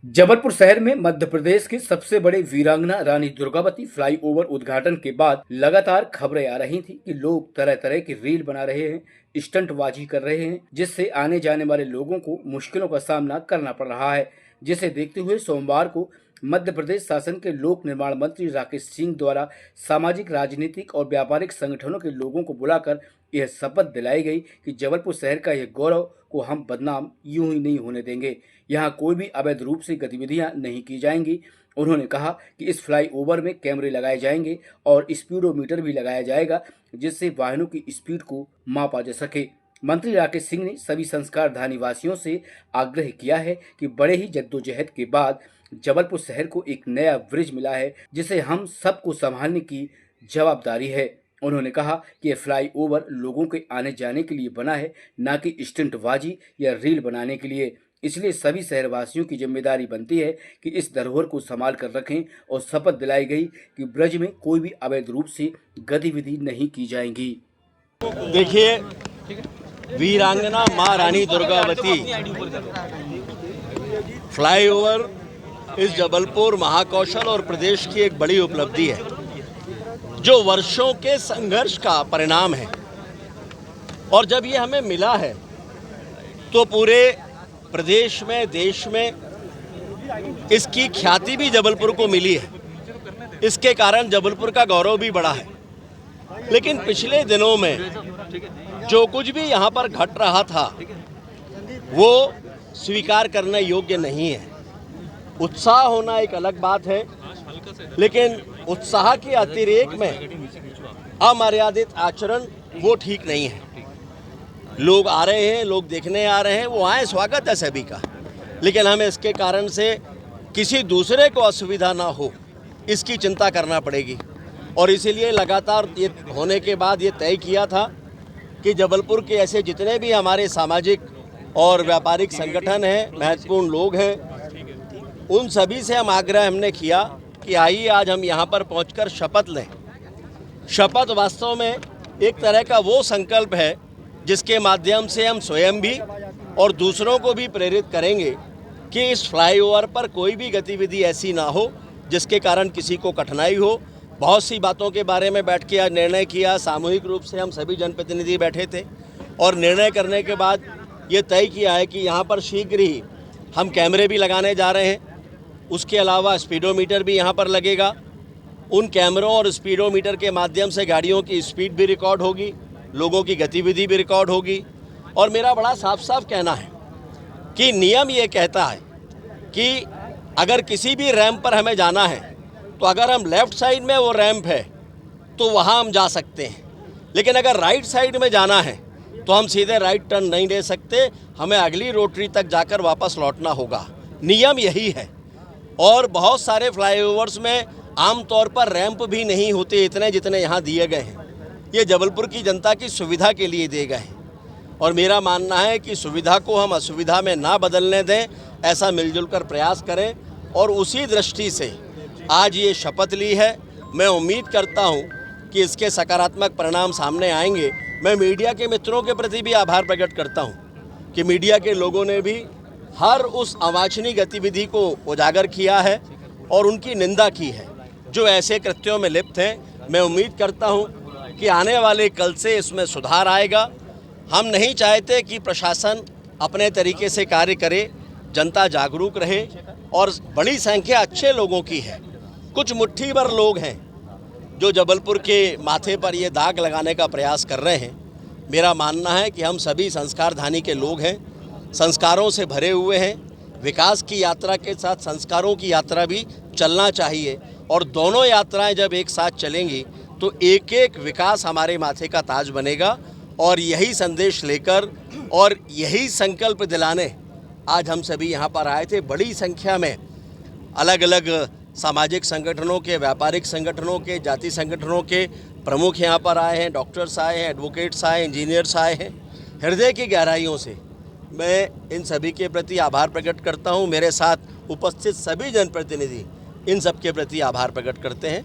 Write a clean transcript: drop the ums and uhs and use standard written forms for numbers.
जबलपुर शहर में मध्य प्रदेश के सबसे बड़े वीरांगना रानी दुर्गावती फ्लाईओवर उद्घाटन के बाद लगातार खबरें आ रही थी कि लोग तरह तरह की रील बना रहे हैं, स्टंटबाजी कर रहे हैं, जिससे आने जाने वाले लोगों को मुश्किलों का सामना करना पड़ रहा है। जिसे देखते हुए सोमवार को मध्य प्रदेश शासन के लोक निर्माण मंत्री राकेश सिंह द्वारा सामाजिक, राजनीतिक और व्यापारिक संगठनों के लोगों को बुलाकर यह शपथ दिलाई गई कि जबलपुर शहर का यह गौरव को हम बदनाम यूं ही नहीं होने देंगे। यहाँ कोई भी अवैध रूप से गतिविधियां नहीं की जाएंगी। उन्होंने कहा कि इस फ्लाईओवर में कैमरे लगाए जाएंगे और स्पीडोमीटर भी लगाया जाएगा, जिससे वाहनों की स्पीड को मापा जा सके। मंत्री राकेश सिंह ने सभी संस्कारधानी वासियों से आग्रह किया है कि बड़े ही जद्दोजहद के बाद जबलपुर शहर को एक नया ब्रिज मिला है, जिसे हम सबको संभालने की जवाबदारी है। उन्होंने कहा कि यह फ्लाईओवर लोगों के आने जाने के लिए बना है, न कि स्टंटबाजी या रील बनाने के लिए। इसलिए सभी शहरवासियों की जिम्मेदारी बनती है कि इस धरोहर को संभाल कर रखें और शपथ दिलाई गई कि ब्रज में कोई भी अवैध रूप से गतिविधि नहीं की जाएंगी। देखिए, वीरांगना माँ रानी दुर्गावती फ्लाईओवर इस जबलपुर, महाकौशल और प्रदेश की एक बड़ी उपलब्धि है, जो वर्षों के संघर्ष का परिणाम है। और जब ये हमें मिला है तो पूरे प्रदेश में, देश में इसकी ख्याति भी जबलपुर को मिली है। इसके कारण जबलपुर का गौरव भी बढ़ा है। लेकिन पिछले दिनों में जो कुछ भी यहाँ पर घट रहा था वो स्वीकार करने योग्य नहीं है। उत्साह होना एक अलग बात है, लेकिन उत्साह के अतिरेक में अमर्यादित आचरण वो ठीक नहीं है। लोग आ रहे हैं, लोग देखने आ रहे हैं, वो आए, स्वागत है सभी का, लेकिन हमें इसके कारण से किसी दूसरे को असुविधा ना हो, इसकी चिंता करना पड़ेगी। और इसीलिए लगातार ये होने के बाद ये तय किया था कि जबलपुर के ऐसे जितने भी हमारे सामाजिक और व्यापारिक संगठन हैं, महत्वपूर्ण लोग हैं, उन सभी से हम आग्रह हमने किया कि आइए आज हम यहाँ पर पहुँचकर शपथ लें। शपथ वास्तव में एक तरह का वो संकल्प है जिसके माध्यम से हम स्वयं भी और दूसरों को भी प्रेरित करेंगे कि इस फ्लाईओवर पर कोई भी गतिविधि ऐसी ना हो जिसके कारण किसी को कठिनाई हो। बहुत सी बातों के बारे में बैठ के आज निर्णय किया। सामूहिक रूप से हम सभी जनप्रतिनिधि बैठे थे और निर्णय करने के बाद ये तय किया है कि यहाँ पर शीघ्र ही हम कैमरे भी लगाने जा रहे हैं। उसके अलावा स्पीडोमीटर भी यहाँ पर लगेगा। उन कैमरों और स्पीडोमीटर के माध्यम से गाड़ियों की स्पीड भी रिकॉर्ड होगी, लोगों की गतिविधि भी रिकॉर्ड होगी। और मेरा बड़ा साफ साफ कहना है कि नियम ये कहता है कि अगर किसी भी रैंप पर हमें जाना है तो अगर हम लेफ़्ट साइड में वो रैंप है तो वहाँ हम जा सकते हैं, लेकिन अगर राइट साइड में जाना है तो हम सीधे राइट टर्न नहीं ले सकते, हमें अगली रोटरी तक जाकर वापस लौटना होगा। नियम यही है। और बहुत सारे फ्लाईओवर्स में आमतौर पर रैंप भी नहीं होते इतने जितने यहाँ दिए गए हैं। ये जबलपुर की जनता की सुविधा के लिए दिए गए हैं और मेरा मानना है कि सुविधा को हम असुविधा में ना बदलने दें, ऐसा मिलजुल कर प्रयास करें। और उसी दृष्टि से आज ये शपथ ली है। मैं उम्मीद करता हूँ कि इसके सकारात्मक परिणाम सामने आएंगे। मैं मीडिया के मित्रों के प्रति भी आभार प्रकट करता हूँ कि मीडिया के लोगों ने भी हर उस अवांछनीय गतिविधि को उजागर किया है और उनकी निंदा की है जो ऐसे कृत्यों में लिप्त हैं। मैं उम्मीद करता हूं कि आने वाले कल से इसमें सुधार आएगा। हम नहीं चाहते कि प्रशासन अपने तरीके से कार्य करे, जनता जागरूक रहे। और बड़ी संख्या अच्छे लोगों की है। कुछ मुट्ठी भर लोग हैं जो जबलपुर के माथे पर ये दाग लगाने का प्रयास कर रहे हैं। मेरा मानना है कि हम सभी संस्कारधानी के लोग हैं, संस्कारों से भरे हुए हैं। विकास की यात्रा के साथ संस्कारों की यात्रा भी चलना चाहिए और दोनों यात्राएं जब एक साथ चलेंगी तो एक एक विकास हमारे माथे का ताज बनेगा। और यही संदेश लेकर और यही संकल्प दिलाने आज हम सभी यहाँ पर आए थे। बड़ी संख्या में अलग अलग सामाजिक संगठनों के, व्यापारिक संगठनों के, जाति संगठनों के प्रमुख यहाँ पर आए हैं। डॉक्टर्स आए हैं, एडवोकेट्स आए, इंजीनियर्स आए हैं। हृदय की गहराइयों से मैं इन सभी के प्रति आभार प्रकट करता हूं। मेरे साथ उपस्थित सभी जनप्रतिनिधि इन सब के प्रति आभार प्रकट करते हैं।